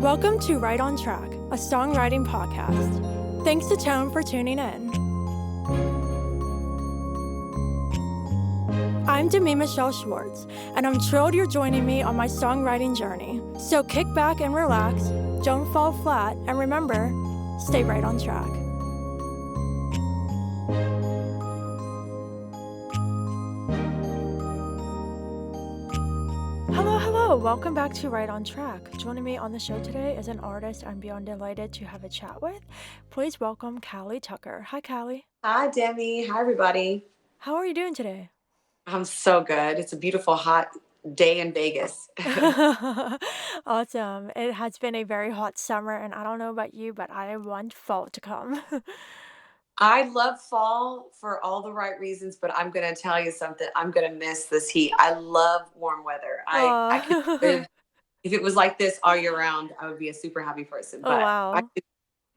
Welcome to Right on Track, a songwriting podcast. Thanks to Tone for tuning in. I'm Demi Michelle Schwartz, and I'm thrilled you're joining me on my songwriting journey. So kick back and relax, don't fall flat, and remember, stay right on track. Hello, welcome back to Right on Track. Joining me on the show today is an artist I'm beyond delighted to have a chat with. Please welcome Cali Tucker. Hi, Cali. Hi, Demi. Hi, everybody. How are you doing today? I'm so good. It's a beautiful, hot day in Vegas. Awesome. It has been a very hot summer, and I don't know about you, but I want fall to come. I love fall for all the right reasons, but I'm going to tell you something. I'm going to miss this heat. I love warm weather. I could Oh, live, if it was like this all year round, I would be a super happy person. oh But wow. I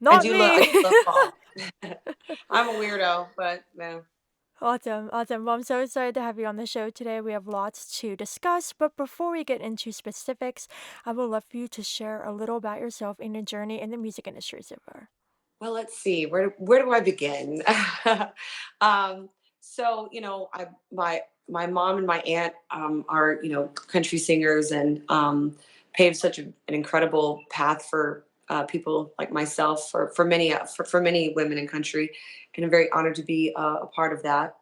Not do love, I me. do love fall. I'm a weirdo, but no. Awesome. Well, I'm so excited to have you on the show today. We have lots to discuss, but before we get into specifics, I would love for you to share a little about yourself and your journey in the music industry so far. Well, let's see. Where do I begin? um, so my mom and my aunt are country singers and paved such an incredible path for people like myself for many women in country, and I'm very honored to be a part of that.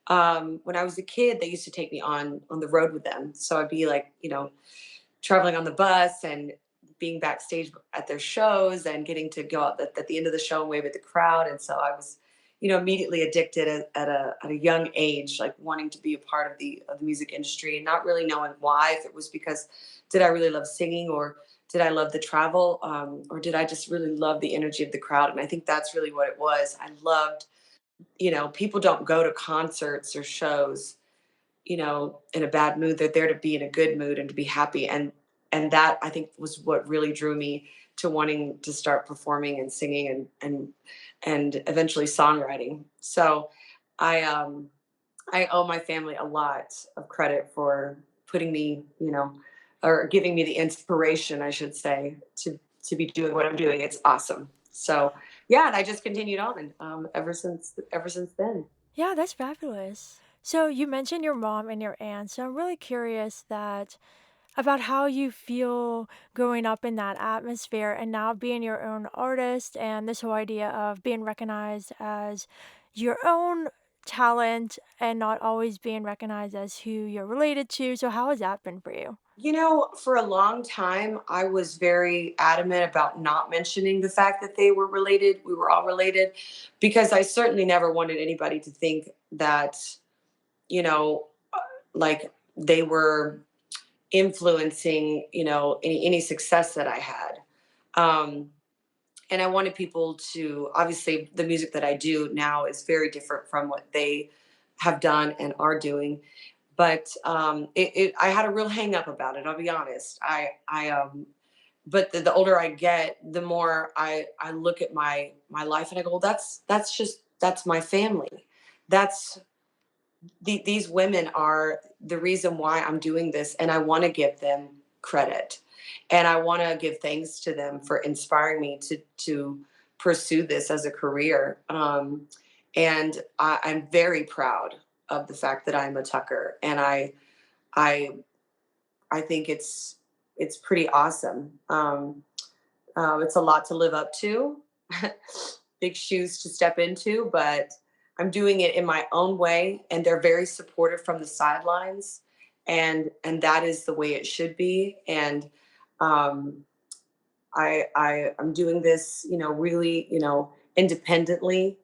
When I was a kid, they used to take me on the road with them, so I'd be like traveling on the bus and being backstage at their shows and getting to go out at the end of the show and wave at the crowd. And so I was, immediately addicted at a young age, like wanting to be a part of the music industry and not really knowing why, if it was because did I really love singing or did I love the travel or did I just really love the energy of the crowd? And I think that's really what it was. I loved, people don't go to concerts or shows in a bad mood. They're there to be in a good mood and to be happy. And that I think was what really drew me to wanting to start performing and singing and eventually songwriting. So I owe my family a lot of credit for putting me, or giving me the inspiration, I should say, to be doing what I'm doing. It's awesome. So yeah, and I just continued on ever since then. Yeah, that's fabulous. So you mentioned your mom and your aunt, so I'm really curious that about how you feel growing up in that atmosphere and now being your own artist and this whole idea of being recognized as your own talent and not always being recognized as who you're related to. So how has that been for you? For a long time, I was very adamant about not mentioning the fact that they were related. We were all related because I certainly never wanted anybody to think that, you know, uh, like they were influencing, any success that I had. Um, and I wanted people to, obviously, the music that I do now is very different from what they have done and are doing. But I had a real hang up about it. I'll be honest. But the older I get, the more I look at my life and I go, well, that's my family. That's these women are the reason why I'm doing this, and I want to give them credit, and I want to give thanks to them for inspiring me to pursue this as a career. And I'm very proud of the fact that I'm a Tucker, and I I think it's pretty awesome. It's a lot to live up to, big shoes to step into, but I'm doing it in my own way, and they're very supportive from the sidelines, and that is the way it should be. And um, I'm doing this, really, independently,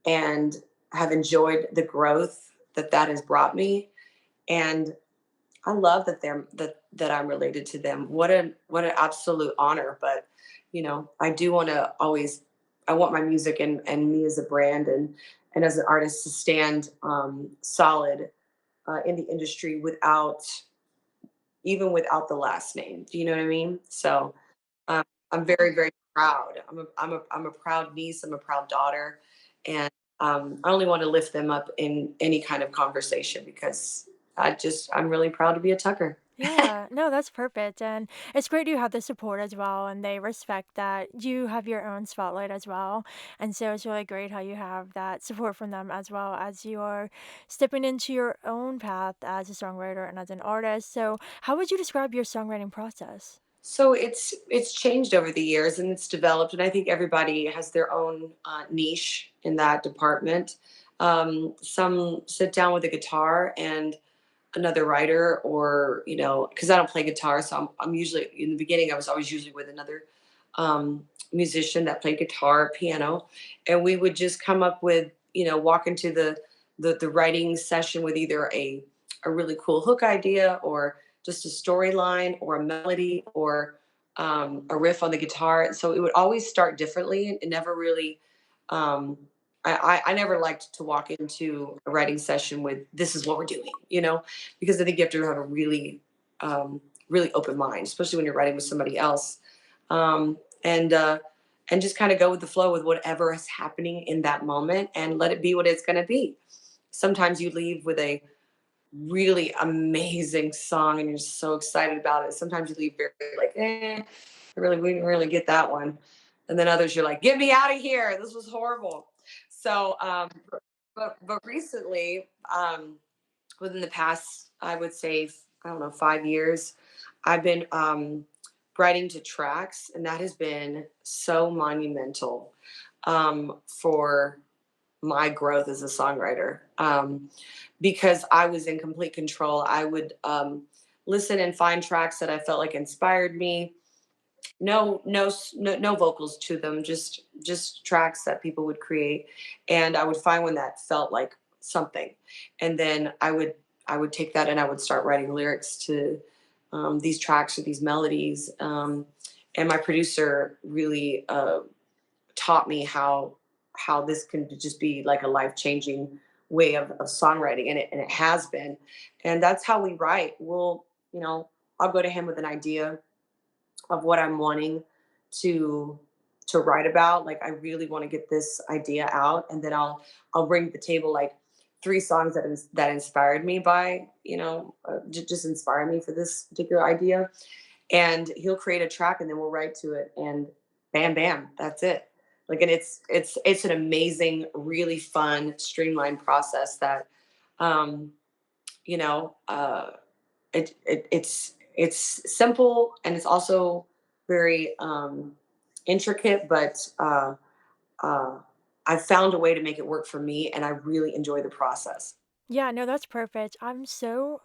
and have enjoyed the growth that has brought me. And I love that I'm related to them. What an absolute honor. But I do want to always I want my music and me as a brand and as an artist to stand solid in the industry without even without the last name. Do you know what I mean? So um, I'm very very proud. I'm a proud niece. I'm a proud daughter, and I only want to lift them up in any kind of conversation because I'm really proud to be a Tucker. Yeah, no, that's perfect. And it's great you have the support as well, and they respect that you have your own spotlight as well. And so it's really great how you have that support from them as well as you're stepping into your own path as a songwriter and as an artist. So, how would you describe your songwriting process? So it's changed over the years and it's developed, and I think everybody has their own niche in that department. Some sit down with a guitar and another writer, or because I don't play guitar, so I'm usually in the beginning. I was always usually with another musician that played guitar, piano, and we would just come up with, walk into the writing session with either a really cool hook idea, or just a storyline, or a melody, or a riff on the guitar. So it would always start differently, and never really. Um, I never liked to walk into a writing session with, this is what we're doing, because I think you have to have a really open mind, especially when you're writing with somebody else, um, and and just kind of go with the flow with whatever is happening in that moment, and let it be what it's going to be. Sometimes you leave with a really amazing song and you're so excited about it. Sometimes you leave very like, we didn't really get that one. And then others you're like, get me out of here. This was horrible. So but recently, within the past, I would say, I don't know, 5 years, I've been writing to tracks, and that has been so monumental for my growth as a songwriter, because I was in complete control. I would listen and find tracks that I felt like inspired me. No vocals to them, just tracks that people would create, and I would find one that felt like something, and then I would take that and I would start writing lyrics to these tracks or these melodies. And my producer really taught me how this can just be like a life changing way of songwriting, and it has been, and that's how we write. I'll go to him with an idea of what I'm wanting to write about. Like, I really want to get this idea out, and then I'll bring to the table like three songs that inspired me by just inspire me for this particular idea, and he'll create a track, and then we'll write to it, and bam bam, that's it. Like, and it's an amazing, really fun, streamlined process that um you know uh it's simple, and it's also very intricate, but uh I found a way to make it work for me, and I really enjoy the process. Yeah, no, that's perfect. I'm so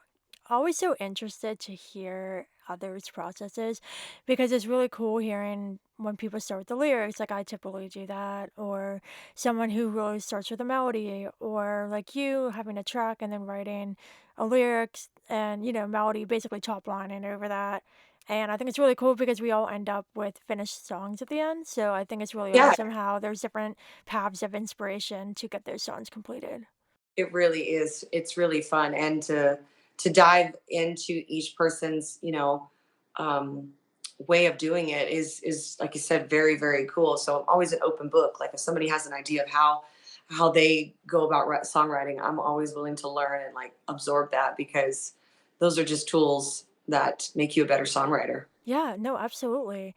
always so interested to hear others' processes because it's really cool hearing when people start with the lyrics, like I typically do that, or someone who really starts with a melody, or like you having a track and then writing a lyrics and, melody, basically top lining over that. And I think it's really cool because we all end up with finished songs at the end. So I think it's really Yeah, awesome how there's different paths of inspiration to get those songs completed. it really is. It's really fun, and to dive into each person's um, way of doing it is, like you said, very very cool. So I'm always an open book. Like, if somebody has an idea of how they go about songwriting, I'm always willing to learn and like absorb that, because those are just tools that make you a better songwriter. Yeah, no, absolutely.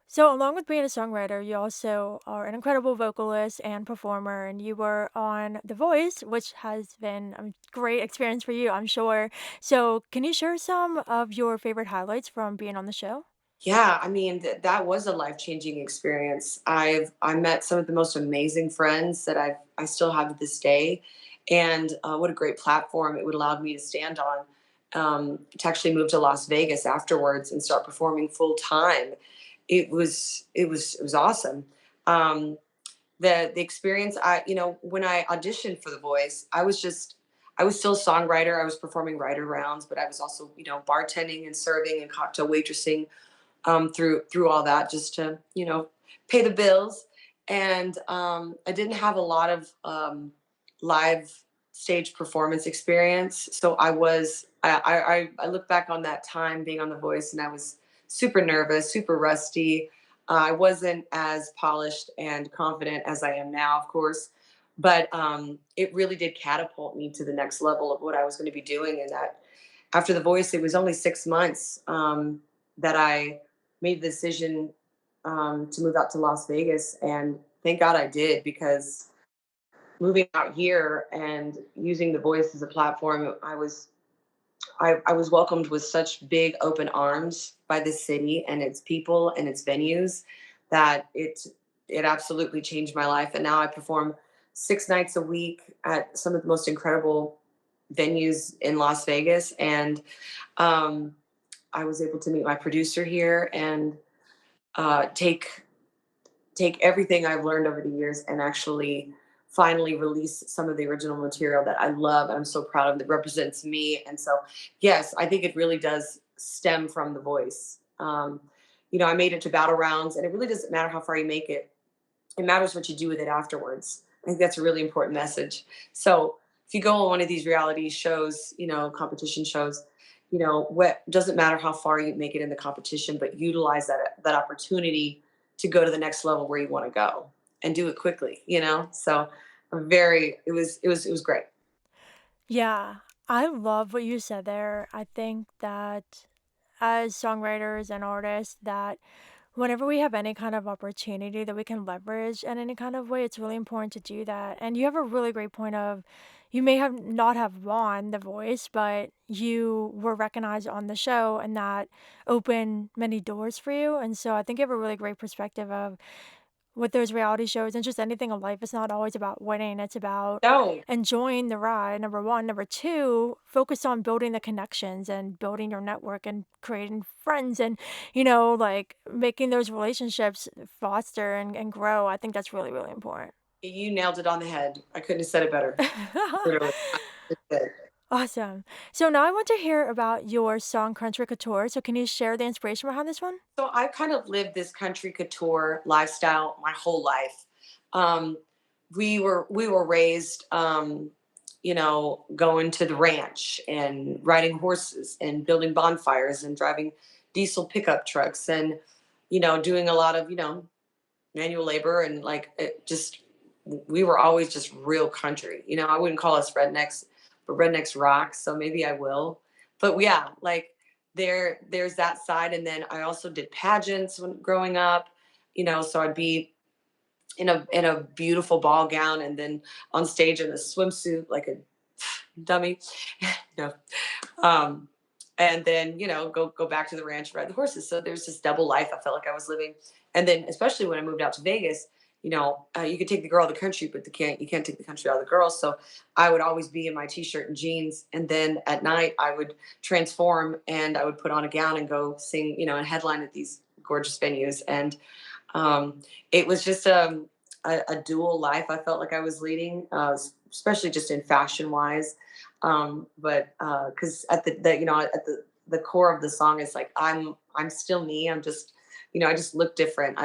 So, along with being a songwriter, you also are an incredible vocalist and performer, and you were on The Voice, which has been a great experience for you, I'm sure. So, can you share some of your favorite highlights from being on the show? Yeah, I mean, that was a life-changing experience. I met some of the most amazing friends that I still have to this day, and what a great platform it would allow me to stand on. To actually move to Las Vegas afterwards and start performing full time, it was awesome. Um, the experience, when I auditioned for The Voice, I was still a songwriter. I was performing writer rounds, but I was also bartending and serving and cocktail waitressing through all that, just to pay the bills. And I didn't have a lot of live stage performance experience, so I look back on that time being on The Voice, and I was super nervous, super rusty. I wasn't as polished and confident as I am now, of course, but it really did catapult me to the next level of what I was going to be doing, and that after The Voice, it was only 6 months that I made the decision to move out to Las Vegas, and thank God I did, because moving out here and using The Voice as a platform, I was welcomed with such big open arms by the city and its people and its venues that it absolutely changed my life. And now I perform 6 nights a week at some of the most incredible venues in Las Vegas. And um, I was able to meet my producer here and take everything I've learned over the years and actually finally release some of the original material that I love and I'm so proud of, that represents me. And so, yes, I think it really does stem from The Voice. I made it to battle rounds, and it really doesn't matter how far you make it. It matters what you do with it afterwards. I think that's a really important message. So if you go on one of these reality shows, competition shows, what doesn't matter how far you make it in the competition, but utilize that opportunity to go to the next level where you want to go and do it quickly. So it was great. Yeah, I love what you said there. I think that as songwriters and artists, that whenever we have any kind of opportunity that we can leverage in any kind of way, it's really important to do that. And you have a really great point of, you may have not have won The Voice, but you were recognized on the show, and that opened many doors for you. And so I think you have a really great perspective of, with those reality shows and just anything in life, it's not always about winning. It's about No, enjoying the ride. Number one. Number two, focus on building the connections and building your network and creating friends and, like making those relationships foster and grow. I think that's really, really important. you nailed it on the head. I couldn't have said it better. Literally. That's it. Awesome. So now I want to hear about your song Country Couture. So can you share the inspiration behind this one? So I've kind of lived this country couture lifestyle my whole life. Um, we were raised, going to the ranch and riding horses and building bonfires and driving diesel pickup trucks and doing a lot of manual labor, and like it just we were always just real country. I wouldn't call us rednecks, but rednecks rock, so maybe I will. But yeah, like there's that side. And then I also did pageants when growing up, so I'd be in a beautiful ball gown and then on stage in a swimsuit like a dummy. no um, and then go back to the ranch, ride the horses. So there's this double life I felt like I was living. And then especially when I moved out to Vegas, you could take the girl out of the country, but you can't take the country out of the girl. So I would always be in my t-shirt and jeans, and then at night I would transform and I would put on a gown and go sing, and headline at these gorgeous venues. And it was just a dual life I felt like I was leading, especially just in fashion wise. But because at the core of the song is like I'm still me. I'm just I just look different.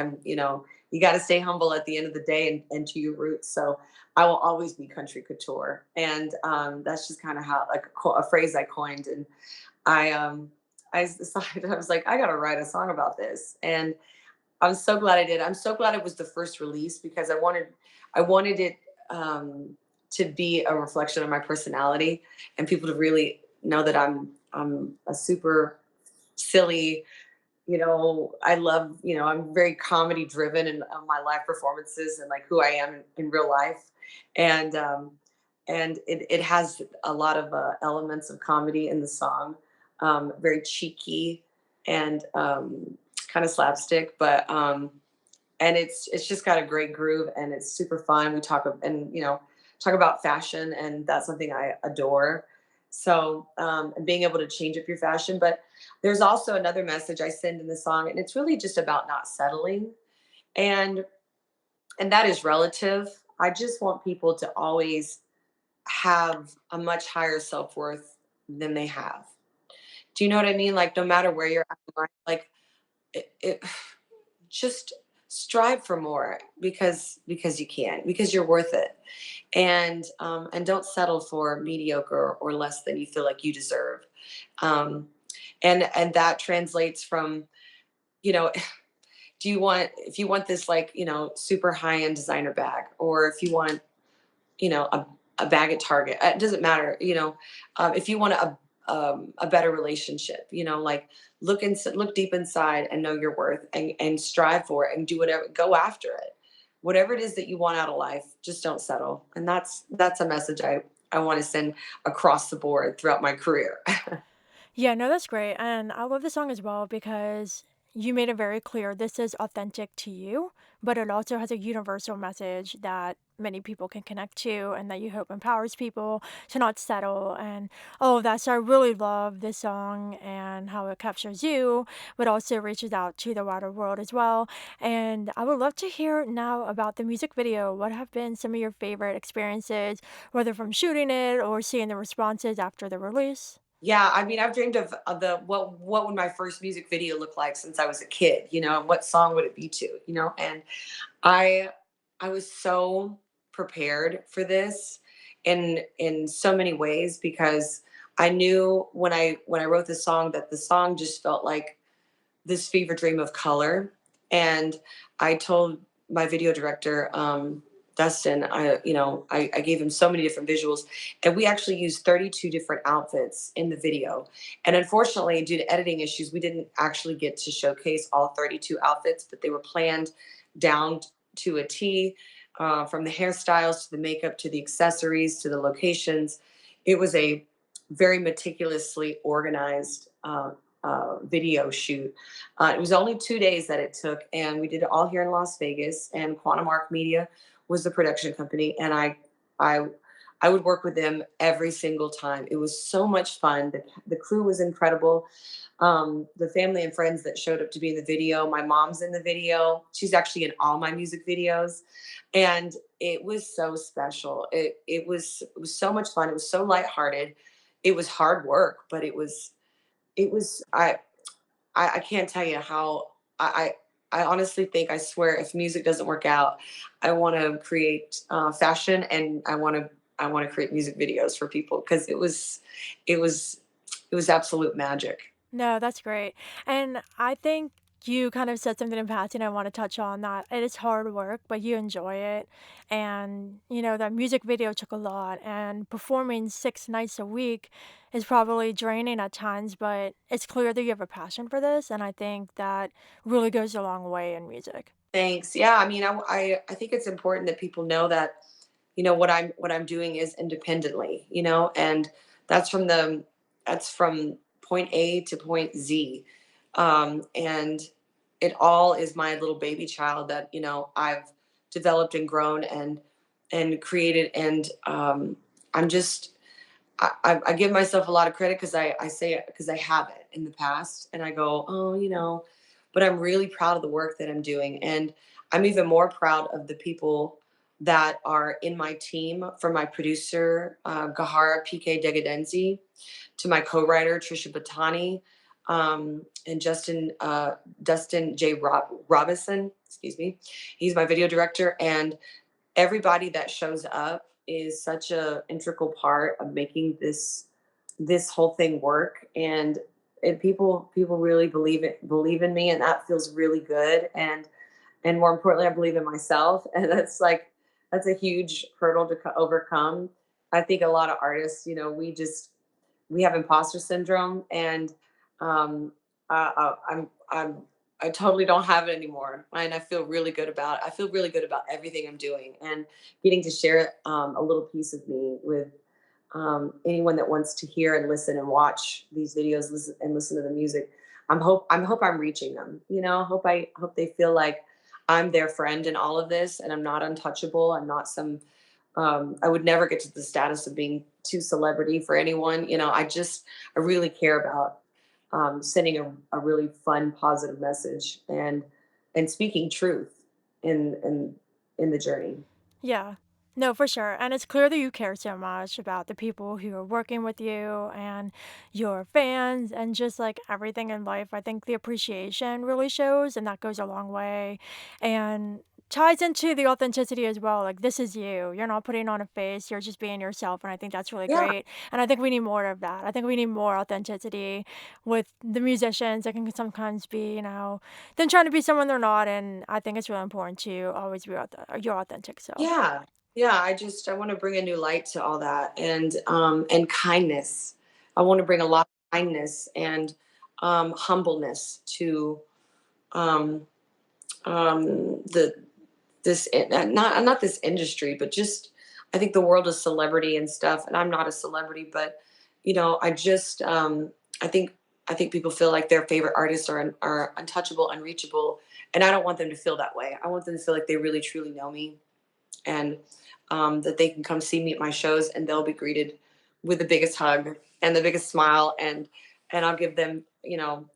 You got to stay humble at the end of the day, and to your roots. So I will always be country couture, and that's just kind of how, like, a phrase I coined. And I decided, I was like, I got to write a song about this, and I'm so glad I did. I'm so glad it was the first release, because I wanted it to be a reflection of my personality, and people to really know that I'm a super silly. I love. I'm very comedy driven in my live performances and like who I am in real life, and it has a lot of elements of comedy in the song, very cheeky and kind of slapstick, but and it's just got a great groove and it's super fun. We talk about fashion, and that's something I adore. So and being able to change up your fashion, but there's also another message I send in the song, and it's really just about not settling, and that is relative. I just want people to always have a much higher self worth than they have. Do you know what I mean? Like no matter where you're at in life, like it just strive for more, because you can, because you're worth it. And don't settle for mediocre or less than you feel like you deserve. um and that translates from, you know if you want this, like, super high end designer bag, or if you want, a bag at Target, it doesn't matter. If you want a better relationship. You know, like look deep inside and know your worth, and strive for it and do whatever, go after it. Whatever it is that you want out of life, just don't settle. And that's a message I want to send across the board throughout my career. Yeah, no, that's great. And I love the song as well because you made it very clear this is authentic to you, but it also has a universal message that many people can connect to and that you hope empowers people to not settle and all of that. So I really love this song and how it captures you, but also reaches out to the wider world as well. And I would love to hear now about the music video. What have been some of your favorite experiences, whether from shooting it or seeing the responses after the release? Yeah, I mean, I've dreamed of the what would my first music video look like since I was a kid, you know, and what song would it be to, you know? And I I was so prepared for this in so many ways, because I knew when I wrote the song that the song just felt like this fever dream of color. And I told my video director, Dustin, I gave him so many different visuals, and we actually used 32 different outfits in the video. And unfortunately, due to editing issues, we didn't actually get to showcase all 32 outfits, but they were planned down to a T, from the hairstyles to the makeup to the accessories to the locations. It was a very meticulously organized video shoot. It was only 2 days that it took, and we did it all here in Las Vegas. And Quantum Arc Media was the production company, and I, I would work with them every single time. It was so much fun. The crew was incredible. The family and friends that showed up to be in the video. My mom's in the video. She's actually in all my music videos, and it was so special. It was so much fun. It was so lighthearted. It was hard work, but it was I can't tell you how I honestly think, I swear, if music doesn't work out, I want to create fashion, and I want to create music videos for people, because it was it was absolute magic. No, that's great. And I think you kind of said something in passing I want to touch on that it is hard work, but you enjoy it. And, that music video took a lot, and performing 6 nights a week is probably draining at times, but it's clear that you have a passion for this. And I think that really goes a long way in music. Thanks. Yeah, I mean, I think it's important that people know that, what I'm doing is independently, and that's from the that's from point A to point Z. And it all is my little baby child that, I've developed and grown and created. And I'm just I give myself a lot of credit, because I say it because I have it in the past, and I go, oh, but I'm really proud of the work that I'm doing. And I'm even more proud of the people that are in my team, from my producer, Gahara PK Degadenzi, to my co-writer, Trisha Batani, and Dustin J. Robinson, excuse me. He's my video director. And everybody that shows up is such a integral part of making this whole thing work. And people really believe in me, and that feels really good. And more importantly, I believe in myself, and that's a huge hurdle to overcome. I think a lot of artists, we have imposter syndrome. And um, I'm I totally don't have it anymore, and I feel really good about everything I'm doing, and getting to share a little piece of me with anyone that wants to hear and listen and watch these videos, listen to the music. I hope I'm reaching them. I hope they feel like I'm their friend in all of this, and I'm not untouchable. I'm not some. I would never get to the status of being too celebrity for anyone. I really care about sending a really fun, positive message, and speaking truth in the journey. Yeah. No, for sure. And it's clear that you care so much about the people who are working with you and your fans and just like everything in life. I think the appreciation really shows, and that goes a long way and ties into the authenticity as well. Like, this is you. You're not putting on a face, you're just being yourself. And I think that's really Yeah, great. And I think we need more of that. I think we need more authenticity with the musicians. It can sometimes be, them trying to be someone they're not. And I think it's really important to always be your authentic self. yeah. I want to bring a new light to all that, and kindness. I want to bring a lot of kindness and humbleness to um, the not this industry, but just I think the world is celebrity and stuff, and I'm not a celebrity, but I just I think I think people feel like their favorite artists are untouchable, unreachable, and I don't want them to feel that way. I want them to feel like they really truly know me, and that they can come see me at my shows, and they'll be greeted with the biggest hug and the biggest smile, and I'll give them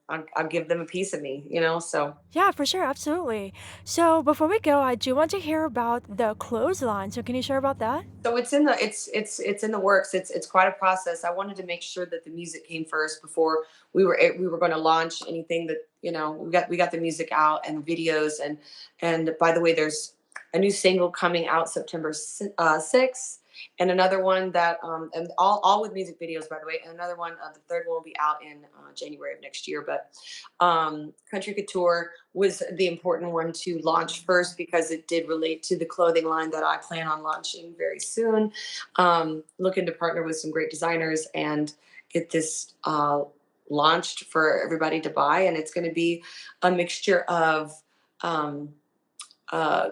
I'll give them a piece of me, so. Yeah, for sure, absolutely. So before we go, I do want to hear about the clothesline. So can you share about that? So it's in the works. It's quite a process. I wanted to make sure that the music came first before we were going to launch anything. That we got the music out and videos, and by the way, there's a new single coming out September 6th, and another one that and all with music videos, by the way, and another one, the third one will be out in January of next year. But Country Couture was the important one to launch first because it did relate to the clothing line that I plan on launching very soon. Looking to partner with some great designers and get this launched for everybody to buy. And it's going to be a mixture of um, uh,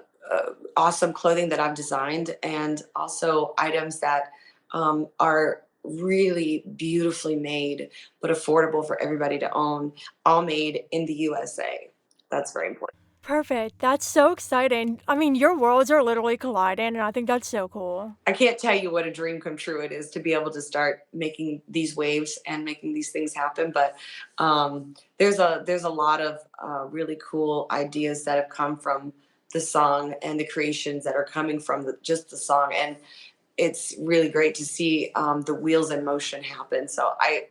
awesome clothing that I've designed and also items that are really beautifully made but affordable for everybody to own, all made in the USA. That's very important. Perfect. That's so exciting. I mean, your worlds are literally colliding, and I think that's so cool. I can't tell you what a dream come true it is to be able to start making these waves and making these things happen. But there's a lot of really cool ideas that have come from the song and the creations that are coming from just the song, and it's really great to see the wheels in motion happen. So I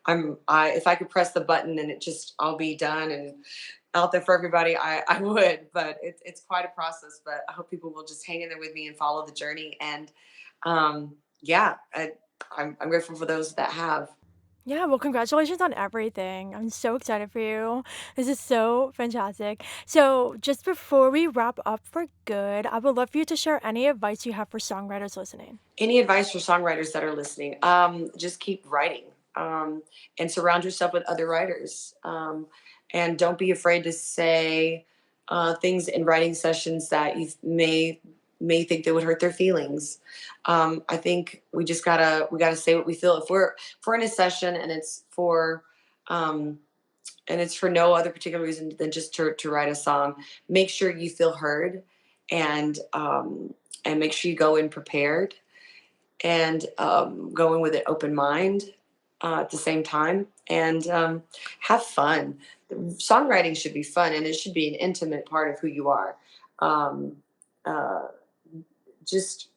if I could press the button and it just all be done and out there for everybody, I would. But it's quite a process. But I hope people will just hang in there with me and follow the journey. And yeah, I'm grateful for those that have. Yeah, well, congratulations on everything. I'm so excited for you. This is so fantastic. So, just before we wrap up for good, I would love for you to share any advice you have for songwriters listening. Any advice for songwriters that are listening? Just keep writing, and surround yourself with other writers. And don't be afraid to say things in writing sessions that you may think that would hurt their feelings. I think we gotta say what we feel. If we're in a session um, and it's for no other particular reason than just to write a song, make sure you feel heard, and make sure you go in prepared and go in with an open mind at the same time, and have fun. Songwriting should be fun, and it should be an intimate part of who you are. Um, uh, just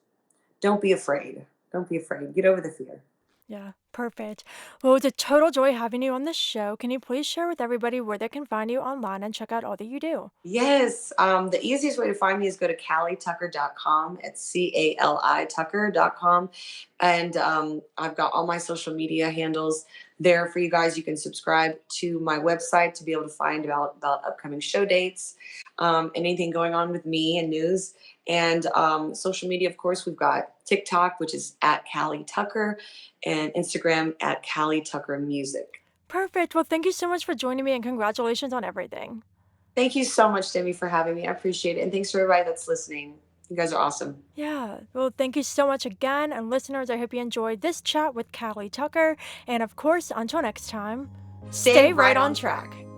don't be afraid. Don't be afraid. Get over the fear. Yeah, perfect. Well, it's a total joy having you on the show. Can you please share with everybody where they can find you online and check out all that you do? Yes. The easiest way to find me is go to calitucker.com. It's CALI Tucker.com. And I've got all my social media handles there for you guys. You can subscribe to my website to be able to find about upcoming show dates, anything going on with me and news. And social media, of course, we've got TikTok, which is at Cali Tucker, and Instagram at Cali Tucker Music. Perfect. Well, thank you so much for joining me and congratulations on everything. Thank you so much, Demi, for having me. I appreciate it. And thanks for everybody that's listening. You guys are awesome. Yeah. Well, thank you so much again. And listeners, I hope you enjoyed this chat with Cali Tucker. And of course, until next time, Stay stay right right on on track. track.